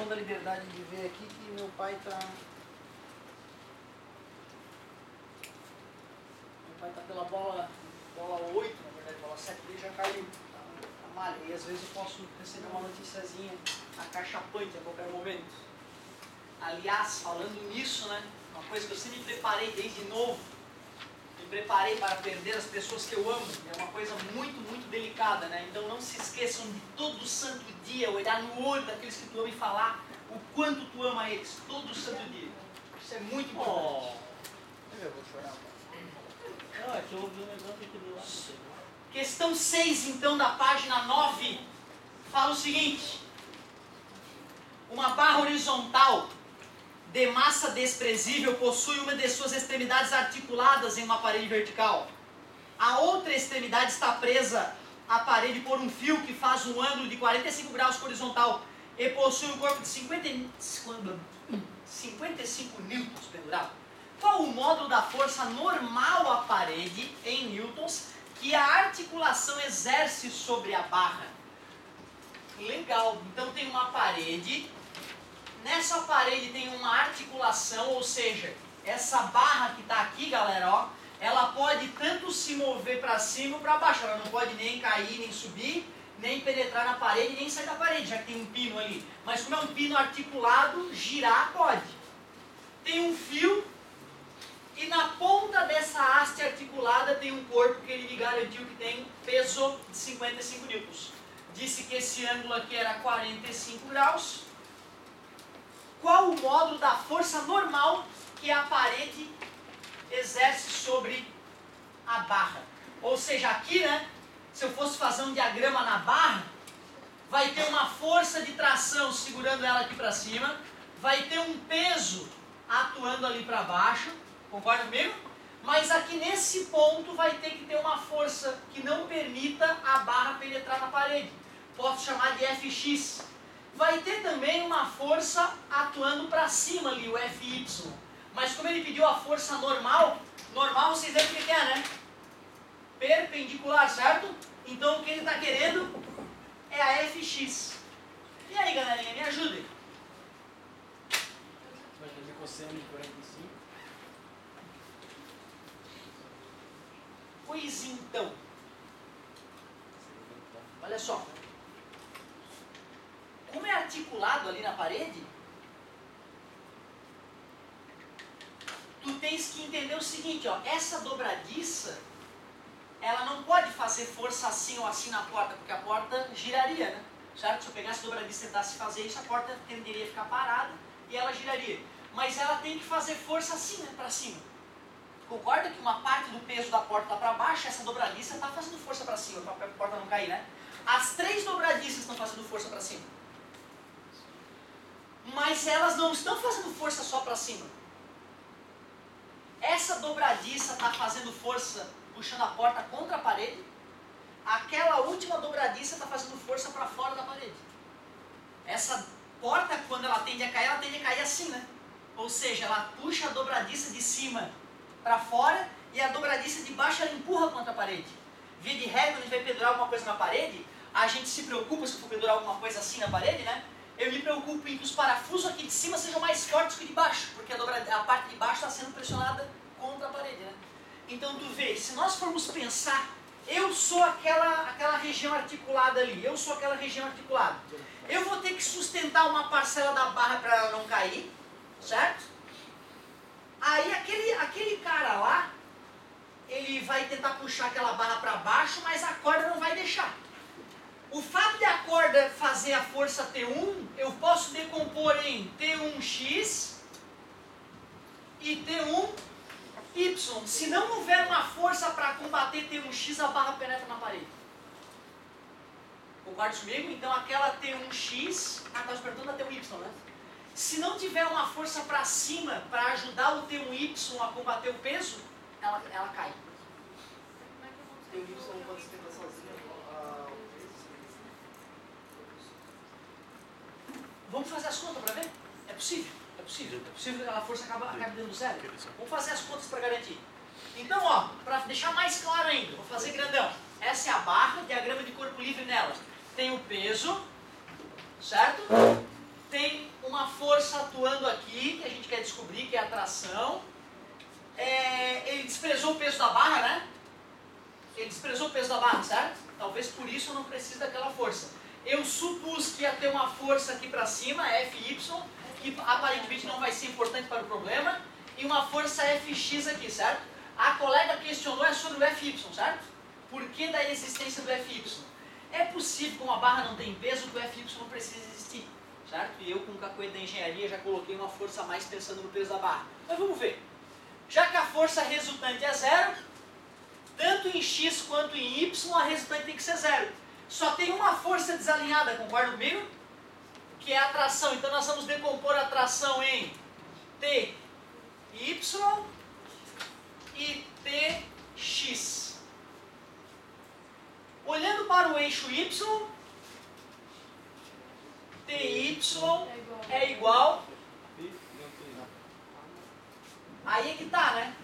tomando a liberdade de ver aqui que meu pai tá... Meu pai tá pela bola 8, na verdade, bola 7, ele já caiu. Tá malha. E às vezes eu posso receber uma noticiazinha acachapante a qualquer momento. Aliás, falando nisso, né? Uma coisa que eu sempre me preparei desde novo. Me preparei para perder as pessoas que eu amo. É uma coisa muito, muito delicada, né? Então não se esqueçam de todo santo dia olhar no olho daqueles que tu ama e falar o quanto tu ama eles. Todo santo dia. Isso é muito importante. Eu vou chorar. Não, é que eu ouvi um negócio aqui do lado. Questão 6, então, da página 9, fala o seguinte. Uma barra horizontal de massa desprezível possui uma de suas extremidades articuladas em uma parede vertical. A outra extremidade está presa à parede por um fio que faz um ângulo de 45 graus horizontal e possui um corpo de 55 newtons pendurado. Qual o módulo da força normal à parede, em newtons, que a articulação exerce sobre a barra? Legal, então tem uma parede, nessa parede tem uma articulação, ou seja, essa barra que está aqui, galera, ó, ela pode tanto se mover para cima ou para baixo, ela não pode nem cair, nem subir, nem penetrar na parede, nem sair da parede, já que tem um pino ali. Mas como é um pino articulado, girar pode. Tem um fio, e na ponta dessa haste articulada tem um corpo que ele me garantiu que tem peso de 55 newtons. Disse que esse ângulo aqui era 45 graus. Qual o módulo da força normal que a parede exerce sobre a barra? Ou seja, aqui, né, se eu fosse fazer um diagrama na barra, vai ter uma força de tração segurando ela aqui para cima, vai ter um peso atuando ali para baixo, concorda comigo? Mas aqui nesse ponto vai ter que ter uma força que não permita a barra penetrar na parede. Posso chamar de Fx. Vai ter também uma força atuando para cima ali, o Fy. Mas como ele pediu a força normal, normal vocês devem o que é, né? Perpendicular, certo? Então o que ele está querendo é a Fx. E aí, galerinha, me ajudem. Vai fazer cosseno de 45. Pois então, olha só, como é articulado ali na parede, tu tens que entender o seguinte, ó, essa dobradiça, ela não pode fazer força assim ou assim na porta, porque a porta giraria, né? Certo? Se eu pegasse a dobradiça e tentasse fazer isso, a porta tenderia a ficar parada e ela giraria. Mas ela tem que fazer força assim, né, para cima. Concorda que uma parte do peso da porta está para baixo, essa dobradiça está fazendo força para cima, para a porta não cair, né? As três dobradiças estão fazendo força para cima. Mas elas não estão fazendo força só para cima. Essa dobradiça está fazendo força, puxando a porta contra a parede. Aquela última dobradiça está fazendo força para fora da parede. Essa porta, quando ela tende a cair assim, né? Ou seja, ela puxa a dobradiça de cima para fora e a dobradiça de baixo ela empurra contra a parede. Via de regra, quando a gente vai pendurar alguma coisa na parede, a gente se preocupa, se eu for pendurar alguma coisa assim na parede, né? Eu me preocupo em que os parafusos aqui de cima sejam mais fortes que o de baixo, porque a parte de baixo está sendo pressionada contra a parede, né? Então tu vê, se nós formos pensar, eu sou aquela região articulada ali, eu sou aquela região articulada. Eu vou ter que sustentar uma parcela da barra para ela não cair, certo? Aí aquele cara lá, ele vai tentar puxar aquela barra para baixo, mas a corda não vai deixar. O fato de a corda fazer a força T1, eu posso decompor em T1x e T1y. Se não houver uma força para combater T1x, a barra penetra na parede. Concorda comigo? Então aquela T1x, estava perguntando a T1y, né? Se não tiver uma força para cima para ajudar o T1y a combater o peso, ela cai. T1y não pode se tentar sozinho. Vamos fazer as contas para ver? É possível que a força acabe dando zero. Vamos fazer as contas para garantir. Então, ó, para deixar mais claro ainda, vou fazer grandão. Essa é a barra, diagrama de corpo livre nela. Tem o peso, certo? tem uma força atuando aqui, que a gente quer descobrir, que é a tração. Ele desprezou o peso da barra, né? Ele desprezou o peso da barra, certo? Talvez por isso eu não precise daquela força. Eu supus que ia ter uma força aqui para cima, Fy, que aparentemente não vai ser importante para o problema, e uma força Fx aqui, certo? A colega questionou sobre o Fy, certo? Por que da existência do Fy? É possível, como a barra não tem peso, que o Fy não precise existir, certo? E eu, com o cacoete da engenharia, já coloquei uma força a mais pensando no peso da barra. Mas vamos ver. Já que a força resultante é zero, tanto em x quanto em y, a resultante tem que ser zero. Só tem uma força desalinhada, concorda comigo? Que é a tração. Então nós vamos decompor a tração em T, Y e Tx. Olhando para o eixo Y, Ty é igual. Aí é que tá, né?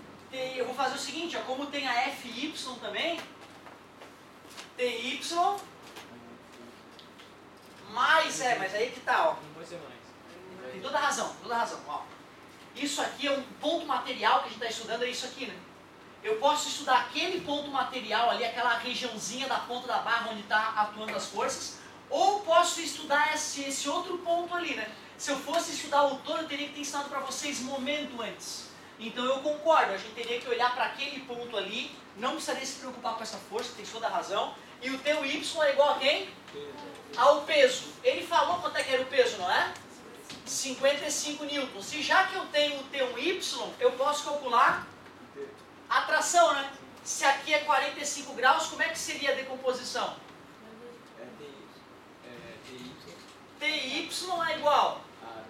Eu vou fazer o seguinte, ó, como tem a Fy também, Ty mais, mas aí é que tá, ó. Não vai ser mais. Tem toda a razão, ó. Isso aqui é um ponto material que a gente está estudando, é isso aqui, né? Eu posso estudar aquele ponto material ali, aquela regiãozinha da ponta da barra onde está atuando as forças, ou posso estudar esse outro ponto ali, né? Se eu fosse estudar o todo, eu teria que ter ensinado para vocês momento antes. Então eu concordo, a gente teria que olhar para aquele ponto ali, não precisaria se preocupar com essa força, tem toda a razão. E o teu Y é igual a quem? Ao peso. Ele falou quanto é que era o peso, não é? 55 newtons. Se já que eu tenho o T1Y, eu posso calcular a tração, né? Se aqui é 45 graus, como é que seria a decomposição? Ty é igual a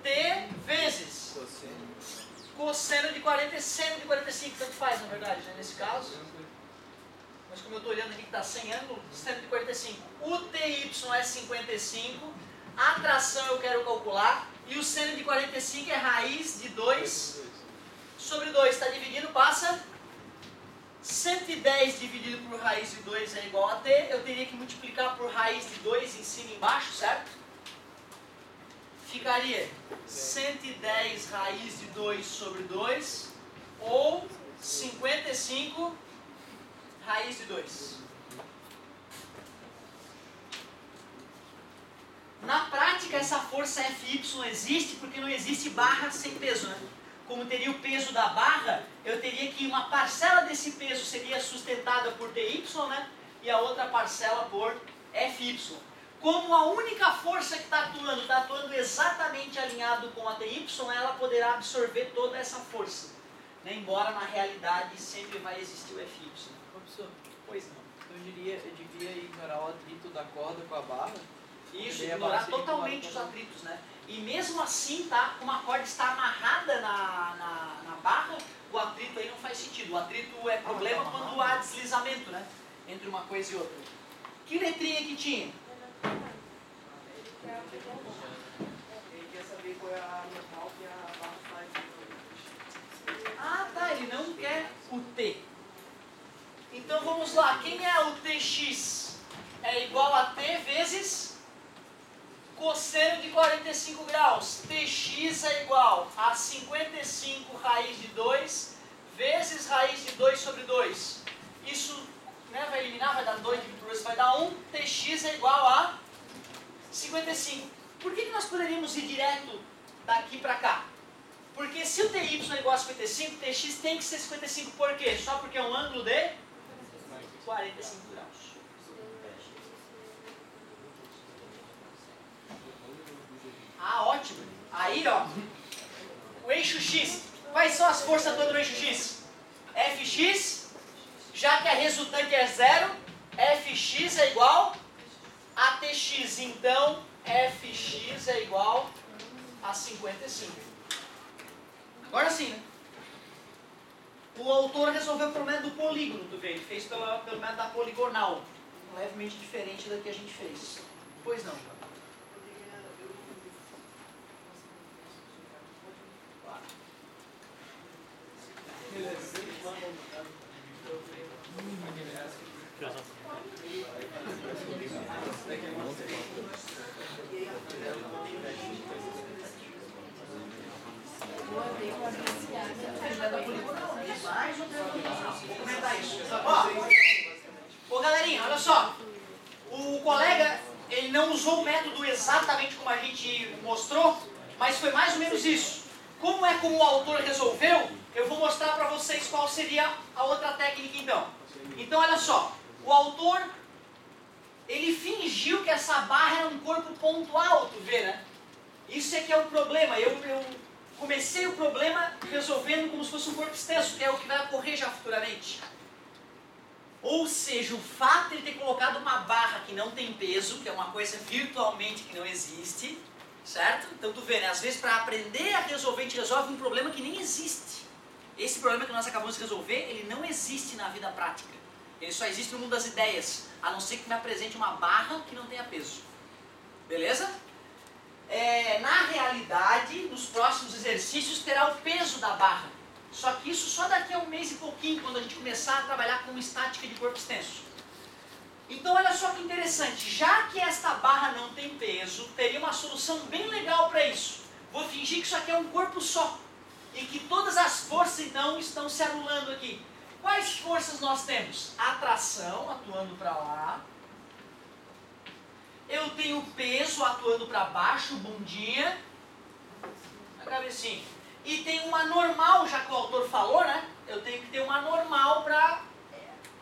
T vezes cosseno de 45, tanto faz, na verdade, né, nesse caso. Mas como eu estou olhando aqui que está sem ângulo, seno de 45. O Ty é 55, a tração eu quero calcular, e o seno de 45 é raiz de 2 sobre 2. Está dividindo, passa 110 dividido por raiz de 2 é igual a T. Eu teria que multiplicar por raiz de 2 em cima e embaixo, certo? Ficaria 110 raiz de 2 sobre 2, ou 55 raiz de 2. Na prática, essa força Fy existe porque não existe barra sem peso, né? Como teria o peso da barra, eu teria que uma parcela desse peso seria sustentada por Ty, né? E a outra parcela por Fy. Como a única força que está atuando exatamente alinhado com a Ty, ela poderá absorver toda essa força, né? Embora na realidade sempre vai existir o Fy. Professor, Pois não. eu devia ignorar o atrito da corda com a barra. Isso, ignorar totalmente os atritos, né? E mesmo assim, tá? Como a corda está amarrada na barra, o atrito aí não faz sentido. O atrito é problema quando há deslizamento, né? Entre uma coisa e outra. Que letrinha que tinha? Ele quer saber qual é a normal que a barra faz. Ah, tá, ele não quer o T. Então vamos lá, quem é o Tx? É igual a T vezes cosseno de 45 graus. Tx é igual a 55 raiz de 2 vezes raiz de 2 sobre 2. Isso, né, vai eliminar, vai dar 2 dividido por 2, vai dar 1. Tx é igual a 55. Por que nós poderíamos ir direto daqui para cá? Porque se o Ty é igual a 55, Tx tem que ser 55 por quê? Só porque é um ângulo de 45 graus. Ah, ótimo. Aí, ó, o eixo X. Quais são as forças atuando no eixo X? Fx, já que a resultante é zero, Fx é igual a Tx. Então, Fx é igual a 55. Agora sim, né? O autor resolveu o problema do polígono, tu vê? Ele fez pelo método da poligonal. Levemente diferente da que a gente fez. Pois não. Beleza. Vou comentar isso. Ó, galerinha, olha só. O colega, ele não usou o método exatamente como a gente mostrou, mas foi mais ou menos isso. Como é como o autor resolveu, eu vou mostrar para vocês qual seria a outra técnica então. Então, olha só. O autor, ele fingiu que essa barra era um corpo ponto alto, vê, né? Isso é que é o problema. Eu comecei o problema resolvendo como se fosse um corpo extenso, que é o que vai ocorrer já futuramente. Ou seja, o fato de ele ter colocado uma barra que não tem peso, que é uma coisa virtualmente que não existe, certo? Então tu vê, né? Às vezes para aprender a resolver, a gente resolve um problema que nem existe. Esse problema que nós acabamos de resolver, ele não existe na vida prática. Ele só existe no mundo das ideias, a não ser que me apresente uma barra que não tenha peso. Beleza? Na realidade, nos próximos exercícios terá o peso da barra. Só que isso só daqui a um mês e pouquinho, quando a gente começar a trabalhar com estática de corpo extenso. Então olha só que interessante, já que esta barra não tem peso, teria uma solução bem legal para isso. Vou fingir que isso aqui é um corpo só. E que todas as forças então estão se anulando aqui. Quais forças nós temos? Atração atuando para lá. Eu tenho peso atuando para baixo, bundinha, a cabecinha. E tem uma normal, já que o autor falou, né? Eu tenho que ter uma normal para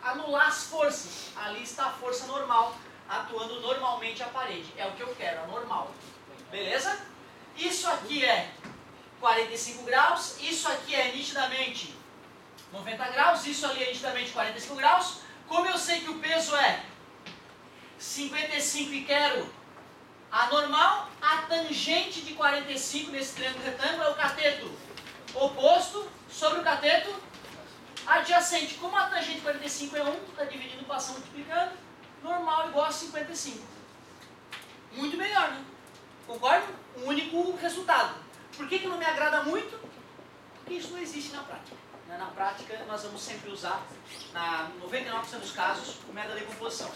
anular as forças. Ali está a força normal, atuando normalmente a parede. É o que eu quero, a normal. Beleza? Isso aqui é 45 graus, isso aqui é nitidamente 90 graus, isso ali é nitidamente 45 graus. Como eu sei que o peso é 55 e quero a normal, a tangente de 45 nesse triângulo retângulo é o cateto oposto sobre o cateto adjacente. Como a tangente de 45 é 1, está dividindo, passando, multiplicando, normal igual a 55. Muito melhor, né? Concorda? Um único resultado. Por que não me agrada muito? Porque isso não existe na prática. Na prática, nós vamos sempre usar, na 99% dos casos, o método da decomposição,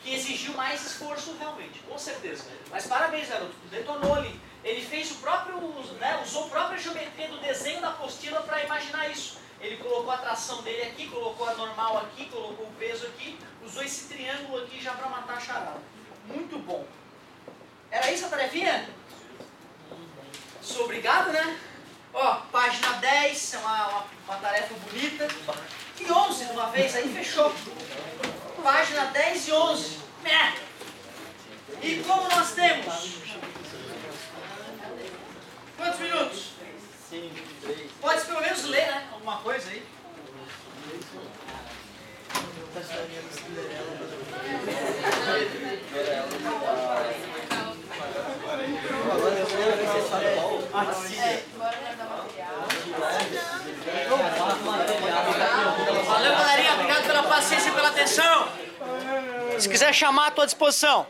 que exigiu mais esforço realmente, com certeza. Mas parabéns, garoto, detonou ali. Ele fez o próprio, né, usou a própria geometria do desenho da apostila para imaginar isso. Ele colocou a tração dele aqui, colocou a normal aqui, colocou o peso aqui, usou esse triângulo aqui já para matar a charada. Muito bom. Era isso a tarefinha? Sou obrigado, né? Ó, página 10, é uma tarefa bonita. E 11 de uma vez, aí fechou. Página 10 e 11. E como nós temos? Quantos minutos? 5, 3. Pode pelo menos ler, né? Alguma coisa aí. Valeu, galerinha. Obrigado pela paciência e pela atenção. Se quiser chamar, à tua disposição.